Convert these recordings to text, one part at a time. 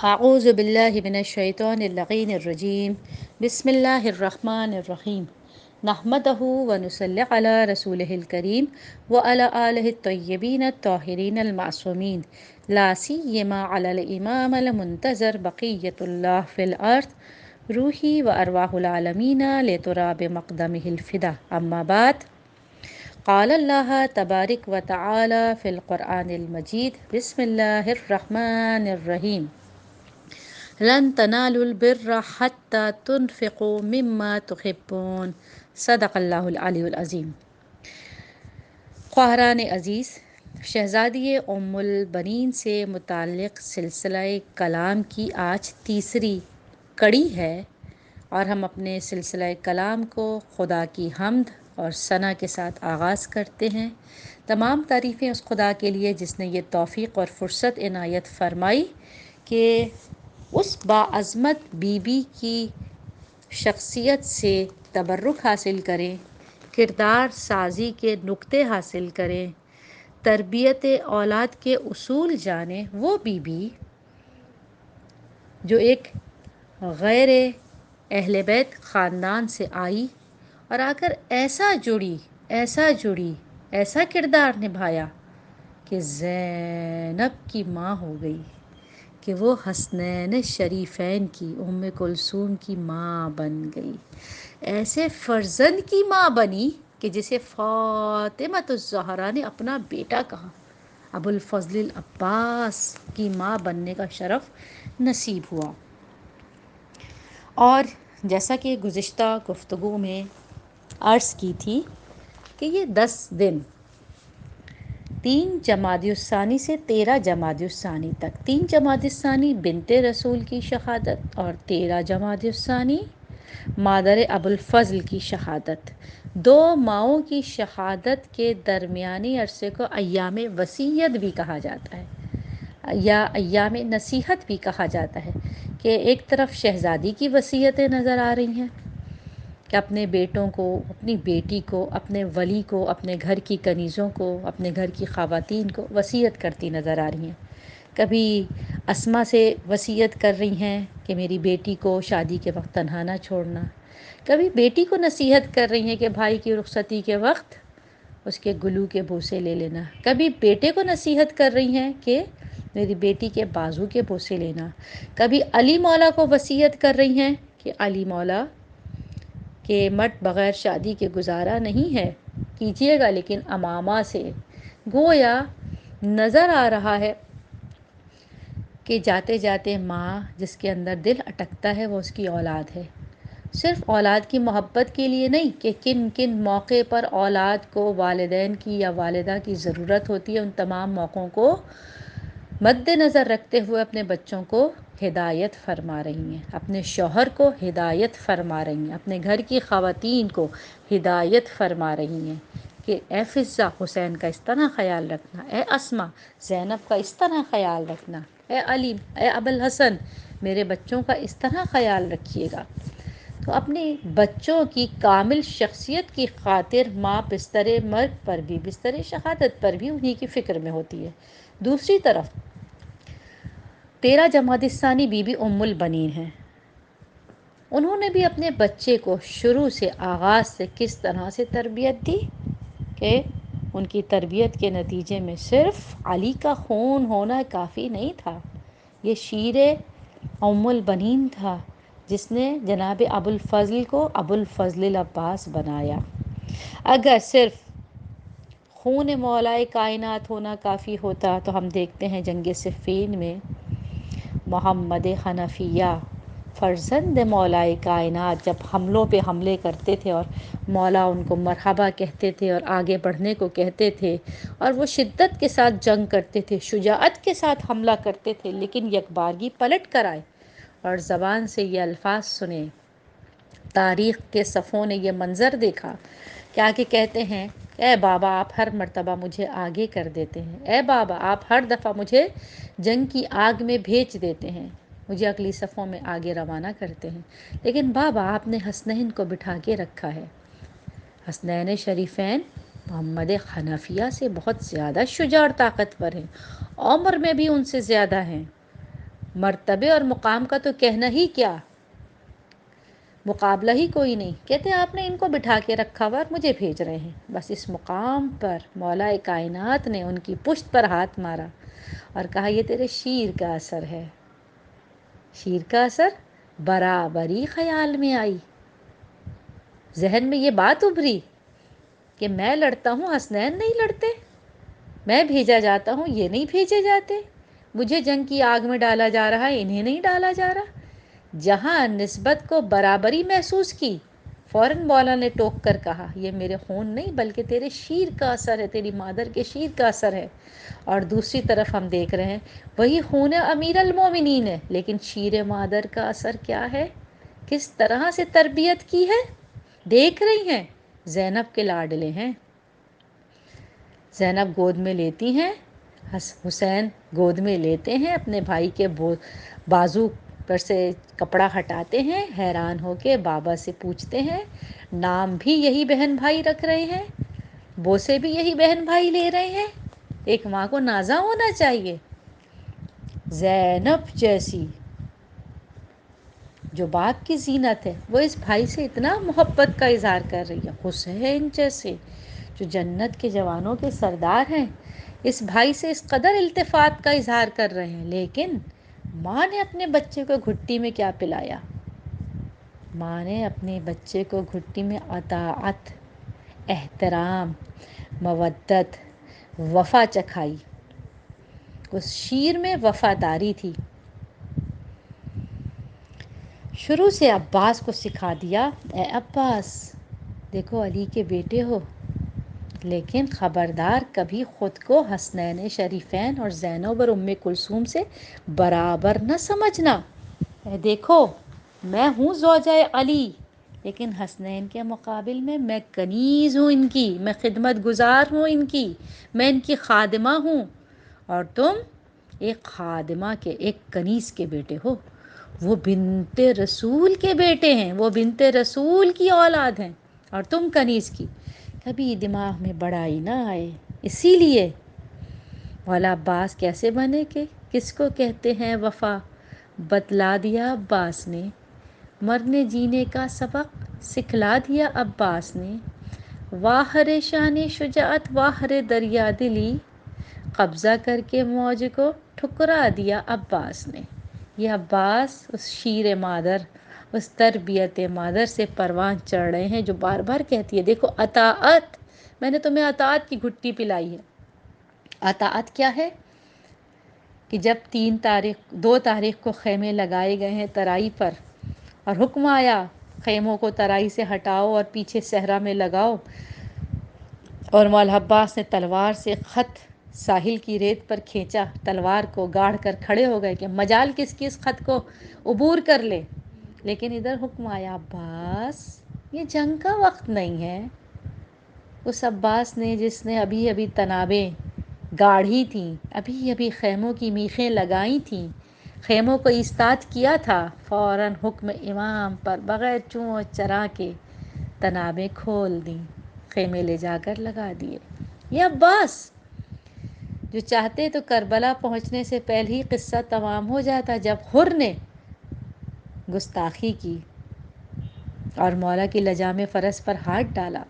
اعوذ باللہ من الشیطان اللعین الرجیم بسم اللہ الرحمن الرحیم نحمدہ ونصلی علی رسولہ الکریم وعلی آلہ الطیبین الطاہرین المعصومین لا سیما علی الامام المنتظر بقیت اللہ فی الارض روحی و ارواح العالمین لتراب مقدمہ الفدا اما بعد قال اللہ تبارک و تعالی فی القرآن المجید بسم اللہ الرحمن الرحیم لن تنالوا البر حتى تنفقوا مما تحبون صدق اللہ العلی العظیم۔ خواہران عزیز، شہزادی ام البنین سے متعلق سلسلہ کلام کی آج تیسری کڑی ہے اور ہم اپنے سلسلہ کلام کو خدا کی حمد اور ثنا کے ساتھ آغاز کرتے ہیں۔ تمام تعریفیں اس خدا کے لیے جس نے یہ توفیق اور فرصت عنایت فرمائی کہ اس باعظمت بی بی کی شخصیت سے تبرک حاصل کریں، کردار سازی کے نقطے حاصل کریں، تربیت اولاد کے اصول جانیں۔ وہ بی بی جو ایک غیر اہل بیت خاندان سے آئی اور آ کر ایسا کردار نبھایا کہ زینب کی ماں ہو گئی، کہ وہ حسنین شریفین کی ام کلثوم کی ماں بن گئی، ایسے فرزند کی ماں بنی کہ جسے فاطمۃ الزہرا نے اپنا بیٹا کہا، ابو الفضل العباس کی ماں بننے کا شرف نصیب ہوا۔ اور جیسا کہ گزشتہ گفتگو میں عرض کی تھی کہ یہ 10 دن 3 جمادی الثانی سے 13 جمادی الثانی تک، 3 جمادی الثانی بنت رسول کی شہادت اور 13 جمادی الثانی مادر ابو الفضل کی شہادت، 2 ماؤں کی شہادت کے درمیانی عرصے کو ایام وصیت بھی کہا جاتا ہے یا ایام نصیحت بھی کہا جاتا ہے، کہ ایک طرف شہزادی کی وصیتیں نظر آ رہی ہیں کہ اپنے بیٹوں کو، اپنی بیٹی کو، اپنے ولی کو، اپنے گھر کی کنیزوں کو، اپنے گھر کی خواتین کو وصیت کرتی نظر آ رہی ہیں۔ کبھی اسما سے وصیت کر رہی ہیں کہ میری بیٹی کو شادی کے وقت تنہا نہ چھوڑنا، کبھی بیٹی کو نصیحت کر رہی ہیں کہ بھائی کی رخصتی کے وقت اس کے گلو کے بوسے لے لینا، کبھی بیٹے کو نصیحت کر رہی ہیں کہ میری بیٹی کے بازو کے بوسے لینا، کبھی علی مولا کو وصیت کر رہی ہیں کہ علی مولا کہ مرد بغیر شادی کے گزارا نہیں ہے، کیجیے گا لیکن امامہ سے۔ گویا نظر آ رہا ہے کہ جاتے جاتے ماں جس کے اندر دل اٹکتا ہے وہ اس کی اولاد ہے، صرف اولاد کی محبت کے لیے نہیں کہ کن کن موقع پر اولاد کو والدین کی یا والدہ کی ضرورت ہوتی ہے، ان تمام موقعوں کو مد نظر رکھتے ہوئے اپنے بچوں کو ہدایت فرما رہی ہیں، اپنے شوہر کو ہدایت فرما رہی ہیں، اپنے گھر کی خواتین کو ہدایت فرما رہی ہیں کہ اے فضہ حسین کا اس طرح خیال رکھنا، اے اسما زینب کا اس طرح خیال رکھنا، اے علی اے ابوالحسن میرے بچوں کا اس طرح خیال رکھیے گا۔ تو اپنے بچوں کی کامل شخصیت کی خاطر ماں بستر مرگ پر بھی، بستر شہادت پر بھی انہی کی فکر میں ہوتی ہے۔ دوسری طرف 13 جمادی الثانی بی بی ام البنین ہیں، انہوں نے بھی اپنے بچے کو شروع سے آغاز سے کس طرح سے تربیت دی کہ ان کی تربیت کے نتیجے میں صرف علی کا خون ہونا کافی نہیں تھا، یہ شیر ام البنین تھا جس نے جناب ابو الفضل کو ابو الفضل العباس بنایا۔ اگر صرف خون مولائے کائنات ہونا کافی ہوتا تو ہم دیکھتے ہیں جنگ صفین میں محمد حنفیہ فرزند مولائے کائنات جب حملوں پہ حملے کرتے تھے اور مولا ان کو مرحبا کہتے تھے اور آگے بڑھنے کو کہتے تھے اور وہ شدت کے ساتھ جنگ کرتے تھے، شجاعت کے ساتھ حملہ کرتے تھے، لیکن یکبارگی پلٹ کر آئے اور زبان سے یہ الفاظ سنے، تاریخ کے صفحوں نے یہ منظر دیکھا کہ آگے کہتے ہیں اے بابا آپ ہر مرتبہ مجھے آگے کر دیتے ہیں، اے بابا آپ ہر دفعہ مجھے جنگ کی آگ میں بھیج دیتے ہیں، مجھے اگلی صفوں میں آگے روانہ کرتے ہیں، لیکن بابا آپ نے حسنین کو بٹھا کے رکھا ہے۔ حسنین شریفین محمد حنفیہ سے بہت زیادہ شجاع اور طاقتور ہیں، عمر میں بھی ان سے زیادہ ہیں، مرتبے اور مقام کا تو کہنا ہی کیا، مقابلہ ہی کوئی نہیں۔ کہتے ہیں آپ نے ان کو بٹھا کے رکھا ہوا اور مجھے بھیج رہے ہیں۔ بس اس مقام پر مولا کائنات نے ان کی پشت پر ہاتھ مارا اور کہا یہ تیرے شیر کا اثر ہے۔ شیر کا اثر برابری خیال میں آئی، ذہن میں یہ بات ابھری کہ میں لڑتا ہوں، حسنین نہیں لڑتے، میں بھیجا جاتا ہوں، یہ نہیں بھیجے جاتے، مجھے جنگ کی آگ میں ڈالا جا رہا ہے، انہیں نہیں ڈالا جا رہا۔ جہاں نسبت کو برابری محسوس کی، فوراً مولا نے ٹوک کر کہا یہ میرے خون نہیں بلکہ تیرے شیر کا اثر ہے، تیری مادر کے شیر کا اثر ہے۔ اور دوسری طرف ہم دیکھ رہے ہیں وہی خون امیر المومنین ہے، لیکن شیر مادر کا اثر کیا ہے، کس طرح سے تربیت کی ہے، دیکھ رہی ہیں، زینب کے لاڈلے ہیں۔ زینب گود میں لیتی ہیں، حسین گود میں لیتے ہیں، اپنے بھائی کے بازو پر سے کپڑا ہٹاتے ہیں، حیران ہو کے بابا سے پوچھتے ہیں، نام بھی یہی بہن بھائی رکھ رہے ہیں، بوسے بھی یہی بہن بھائی لے رہے ہیں، ایک ماں کو نازا ہونا چاہیے۔ زینب جیسی جو باپ کی زینت ہے وہ اس بھائی سے اتنا محبت کا اظہار کر رہی ہے۔ حسین جیسے جو جنت کے جوانوں کے سردار ہیں اس بھائی سے اس قدر التفات کا اظہار کر رہے ہیں، لیکن ماں نے اپنے بچے کو گھٹی میں کیا پلایا؟ ماں نے اپنے بچے کو گھٹی میں اطاعت، احترام، مودت، وفا چکھائی۔ اس شیر میں وفاداری تھی۔ شروع سے عباس کو سکھا دیا، اے عباس دیکھو علی کے بیٹے ہو، لیکن خبردار کبھی خود کو حسنین شریفین اور زینب اور ام کلثوم سے برابر نہ سمجھنا۔ اے دیکھو میں ہوں زوجہ علی، لیکن حسنین کے مقابل میں کنیز ہوں ان کی، میں خدمت گزار ہوں ان کی، میں ان کی خادمہ ہوں، اور تم ایک خادمہ کے، ایک کنیز کے بیٹے ہو۔ وہ بنت رسول کے بیٹے ہیں، وہ بنت رسول کی اولاد ہیں اور تم کنیز کی۔ کبھی دماغ میں بڑائی نہ آئے۔ اسی لیے مولا عباس کیسے بنے کہ کس کو کہتے ہیں وفا، بتلا دیا عباس نے، مرنے جینے کا سبق سکھلا دیا عباس نے، واہر شان شجاعت واہر دریا دلی، قبضہ کر کے موج کو ٹھکرا دیا عباس نے۔ یہ عباس اس شیر مادر، اس تربیت مادر سے پروان چڑھ رہے ہیں جو بار بار کہتی ہے دیکھو اطاعت، میں نے تمہیں اطاعت کی گھٹی پلائی ہے۔ اطاعت کیا ہے کہ جب 2 تاریخ کو خیمے لگائے گئے ہیں ترائی پر اور حکم آیا خیموں کو ترائی سے ہٹاؤ اور پیچھے صحرا میں لگاؤ، اور مولا عباس نے تلوار سے خط ساحل کی ریت پر کھینچا، تلوار کو گاڑ کر کھڑے ہو گئے کہ مجال کس کی اس خط کو عبور کر لے، لیکن ادھر حکم آیا عباس یہ جنگ کا وقت نہیں ہے۔ اس عباس نے جس نے ابھی ابھی تنابیں گاڑھی تھیں، ابھی ابھی خیموں کی میخیں لگائی تھیں، خیموں کو ایستاد کیا تھا، فوراً حکم امام پر بغیر چوں و چرا کے تنابیں کھول دیں، خیمے لے جا کر لگا دیے۔ یہ عباس جو چاہتے تو کربلا پہنچنے سے پہلے ہی قصہ تمام ہو جاتا، جب حر نے گستاخی کی اور مولا کی لجام فرس پر ہاتھ ڈالا،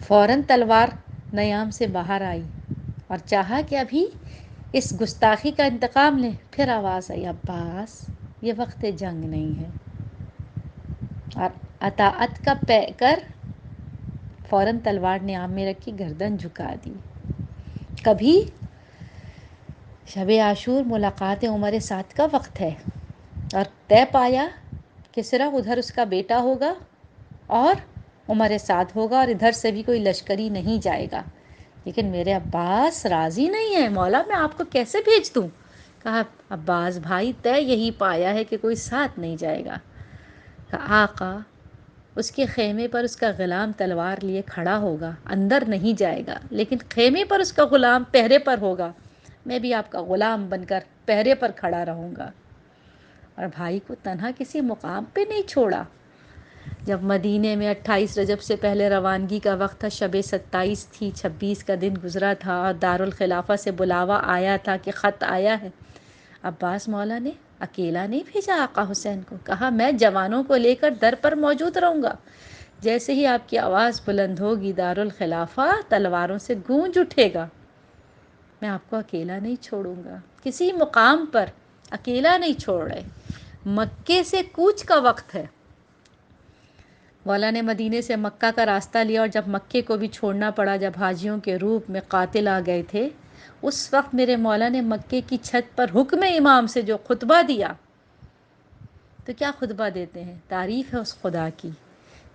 فوراً تلوار نیام سے باہر آئی اور چاہا کہ ابھی اس گستاخی کا انتقام لیں، پھر آواز آئی عباس یہ وقت جنگ نہیں ہے، اور اطاعت کا پے کر فوراً تلوار نیام میں رکھی، گردن جھکا دی۔ کبھی شب عاشور ملاقات عمر سعد کا وقت ہے اور طے پایا کہ صرف ادھر اس کا بیٹا ہوگا اور عمر سعد ہوگا اور ادھر سے بھی کوئی لشکری نہیں جائے گا، لیکن میرے عباس راضی نہیں ہے، مولا میں آپ کو کیسے بھیج دوں؟ کہا عباس بھائی طے یہی پایا ہے کہ کوئی ساتھ نہیں جائے گا۔ کہا آقا اس کے خیمے پر اس کا غلام تلوار لیے کھڑا ہوگا، اندر نہیں جائے گا، لیکن خیمے پر اس کا غلام پہرے پر ہوگا، میں بھی آپ کا غلام بن کر پہرے پر کھڑا رہوں گا۔ اور بھائی کو تنہا کسی مقام پہ نہیں چھوڑا۔ جب مدینے میں 28 رجب سے پہلے روانگی کا وقت تھا، شب 27 تھی، 26 کا دن گزرا تھا اور دارالخلافہ سے بلاوا آیا تھا کہ خط آیا ہے، عباس مولا نے اکیلا نہیں بھیجا آقا حسین کو، کہا میں جوانوں کو لے کر در پر موجود رہوں گا، جیسے ہی آپ کی آواز بلند ہوگی دارالخلافہ تلواروں سے گونج اٹھے گا، میں آپ کو اکیلا نہیں چھوڑوں گا، کسی مقام پر اکیلا نہیں چھوڑ رہے۔ مکے سے کوچ کا وقت ہے، مولا نے مدینے سے مکہ کا راستہ لیا، اور جب مکے کو بھی چھوڑنا پڑا، جب حاجیوں کے روپ میں قاتل آ گئے تھے، اس وقت میرے مولا نے مکے کی چھت پر حکم امام سے جو خطبہ دیا، تو کیا خطبہ دیتے ہیں؟ تعریف ہے اس خدا کی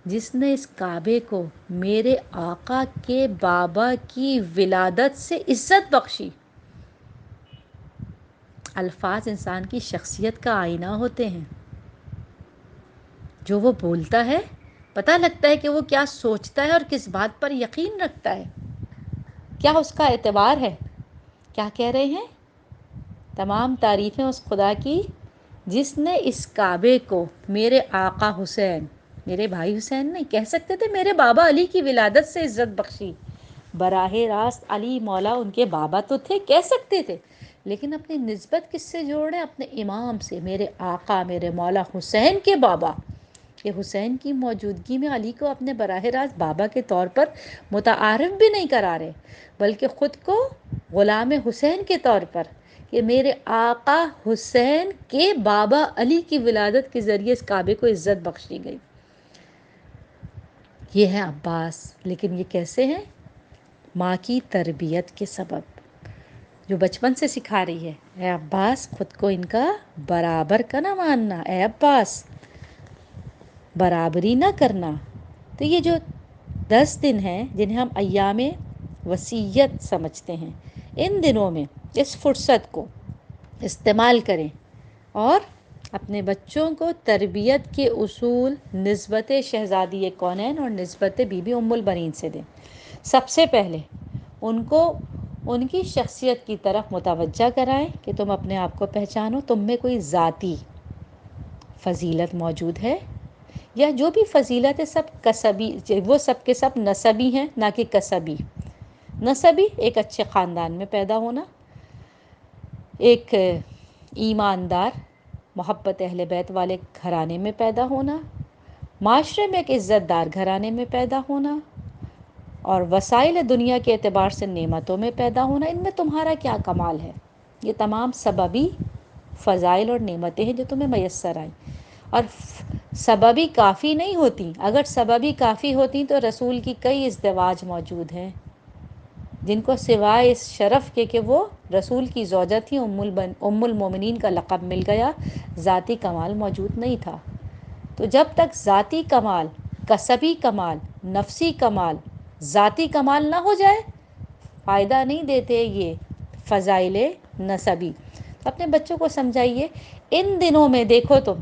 جس نے اس کعبے کو میرے آقا کے بابا کی ولادت سے عزت بخشی۔ الفاظ انسان کی شخصیت کا آئینہ ہوتے ہیں، جو وہ بولتا ہے پتہ لگتا ہے کہ وہ کیا سوچتا ہے اور کس بات پر یقین رکھتا ہے، کیا اس کا اعتبار ہے۔ کیا کہہ رہے ہیں؟ تمام تعریفیں اس خدا کی جس نے اس کعبے کو میرے آقا حسین، میرے بھائی حسین نہیں کہہ سکتے تھے، میرے بابا علی کی ولادت سے عزت بخشی۔ براہ راست علی مولا ان کے بابا تو تھے، کہہ سکتے تھے، لیکن اپنی نسبت کس سے جوڑ رہے ہیں؟ اپنے امام سے، میرے آقا میرے مولا حسین کے بابا، کہ حسین کی موجودگی میں علی کو اپنے براہ راست بابا کے طور پر متعارف بھی نہیں کرا رہے، بلکہ خود کو غلام حسین کے طور پر، کہ میرے آقا حسین کے بابا علی کی ولادت کے ذریعے اس کعبے کو عزت بخشی گئی۔ یہ ہے عباس، لیکن یہ کیسے ہیں؟ ماں کی تربیت کے سبب، جو بچپن سے سکھا رہی ہے، اے عباس خود کو ان کا برابر کا نہ ماننا، اے عباس برابری نہ کرنا۔ تو یہ جو 10 دن ہیں جنہیں ہم ایام وصیت سمجھتے ہیں، ان دنوں میں اس فرصت کو استعمال کریں اور اپنے بچوں کو تربیت کے اصول نسبت شہزادی کونین اور نسبت بی بی ام البنین سے دیں۔ سب سے پہلے ان کو ان کی شخصیت کی طرف متوجہ کرائیں کہ تم اپنے آپ کو پہچانو، تم میں کوئی ذاتی فضیلت موجود ہے، یا جو بھی فضیلت ہے سب کسبی، وہ سب کے سب نسبی ہیں نہ کہ کسبی۔ نسبی ایک اچھے خاندان میں پیدا ہونا، ایک ایماندار محبت اہل بیت والے گھرانے میں پیدا ہونا، معاشرے میں ایک عزت دار گھرانے میں پیدا ہونا، اور وسائل دنیا کے اعتبار سے نعمتوں میں پیدا ہونا، ان میں تمہارا کیا کمال ہے؟ یہ تمام سببی فضائل اور نعمتیں ہیں جو تمہیں میسر آئیں، اور سببی کافی نہیں ہوتی۔ اگر سببی کافی ہوتی تو رسول کی کئی ازدواج موجود ہیں جن کو سوائے اس شرف کے کہ وہ رسول کی زوجہ تھی، ام المومنین کا لقب مل گیا، ذاتی کمال موجود نہیں تھا۔ تو جب تک ذاتی کمال، کسبی کمال، نفسی کمال، ذاتی کمال نہ ہو جائے، فائدہ نہیں دیتے یہ فضائل نسبی۔ اپنے بچوں کو سمجھائیے ان دنوں میں۔ دیکھو تم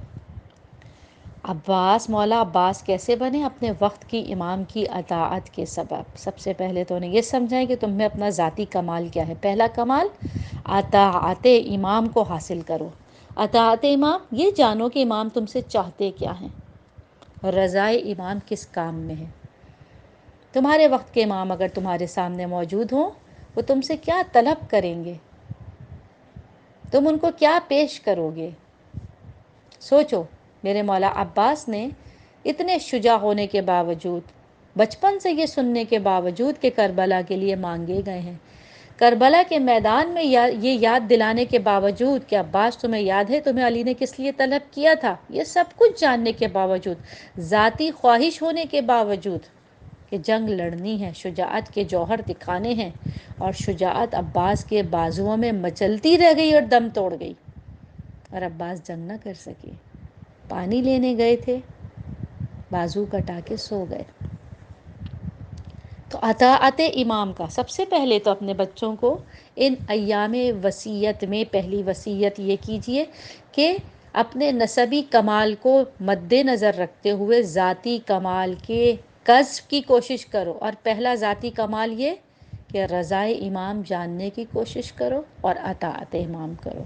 عباس، مولا عباس کیسے بنے؟ اپنے وقت کی امام کی اطاعت کے سبب۔ سب سے پہلے تو انہیں یہ سمجھائیں کہ تم میں اپنا ذاتی کمال کیا ہے۔ پہلا کمال اطاعت امام کو حاصل کرو۔ اطاعت امام، یہ جانو کہ امام تم سے چاہتے کیا ہیں، رضائے امام کس کام میں ہے۔ تمہارے وقت کے امام اگر تمہارے سامنے موجود ہوں، وہ تم سے کیا طلب کریں گے، تم ان کو کیا پیش کرو گے؟ سوچو، میرے مولا عباس نے اتنے شجاع ہونے کے باوجود، بچپن سے یہ سننے کے باوجود کہ کربلا کے لیے مانگے گئے ہیں، کربلا کے میدان میں یہ یاد دلانے کے باوجود کہ عباس تمہیں یاد ہے تمہیں علی نے کس لیے طلب کیا تھا، یہ سب کچھ جاننے کے باوجود، ذاتی خواہش ہونے کے باوجود کہ جنگ لڑنی ہے، شجاعت کے جوہر دکھانے ہیں، اور شجاعت عباس کے بازوؤں میں مچلتی رہ گئی اور دم توڑ گئی، اور عباس جنگ نہ کر سکے۔ پانی لینے گئے تھے، بازو کٹا کے سو گئے۔ تو اطاعت امام کا سب سے پہلے تو اپنے بچوں کو ان ایام وصیت میں پہلی وصیت یہ کیجئے کہ اپنے نسبی کمال کو مد نظر رکھتے ہوئے ذاتی کمال کے کسب کی کوشش کرو، اور پہلا ذاتی کمال یہ کہ رضائے امام جاننے کی کوشش کرو اور اطاعت امام کرو۔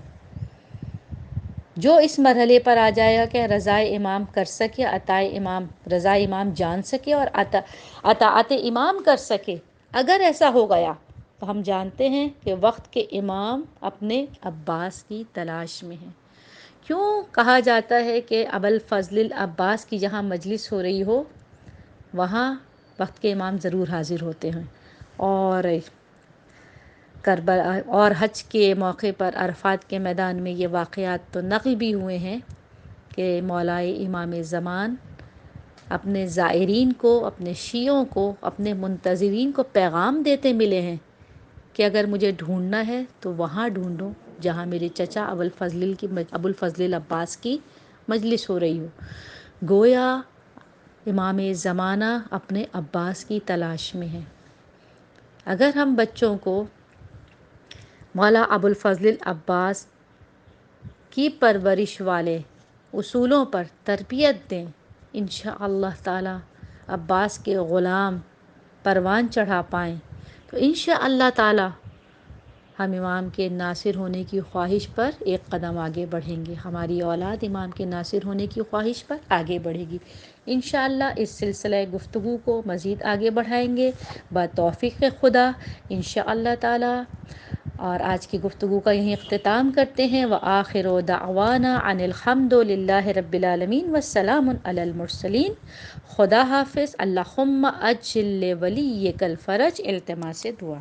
جو اس مرحلے پر آ جائے گا کہ رضائے امام کر سکے، رضائے امام جان سکے اور اطاعت امام کر سکے، اگر ایسا ہو گیا تو ہم جانتے ہیں کہ وقت کے امام اپنے عباس کی تلاش میں ہیں۔ کیوں کہا جاتا ہے کہ ابوالفضل العباس کی جہاں مجلس ہو رہی ہو وہاں وقت کے امام ضرور حاضر ہوتے ہیں؟ اور کربلا اور حج کے موقع پر عرفات کے میدان میں یہ واقعات تو نقل بھی ہوئے ہیں کہ مولائے امام زمان اپنے زائرین کو، اپنے شیعوں کو، اپنے منتظرین کو پیغام دیتے ملے ہیں کہ اگر مجھے ڈھونڈنا ہے تو وہاں ڈھونڈو جہاں میرے چچا ابوالفضل العباس کی مجلس ہو رہی ہو۔ گویا امام زمانہ اپنے عباس کی تلاش میں ہے۔ اگر ہم بچوں کو مولا ابوالفضل العباس کی پرورش والے اصولوں پر تربیت دیں، انشاءاللہ تعالی عباس کے غلام پروان چڑھا پائیں تو انشاءاللہ تعالی ہم امام کے ناصر ہونے کی خواہش پر ایک قدم آگے بڑھیں گے، ہماری اولاد امام کے ناصر ہونے کی خواہش پر آگے بڑھے گی۔ انشاءاللہ اس سلسلہ گفتگو کو مزید آگے بڑھائیں گے بتوفیق خدا انشاءاللہ تعالی۔ اور آج کی گفتگو کا یہیں اختتام کرتے ہیں۔ وآخر دعوانا ان الحمد للہ رب العالمین والسلام علی المرسلین۔ خدا حافظ۔ اللہم اجل ولیک الفرج۔ التماس دعا۔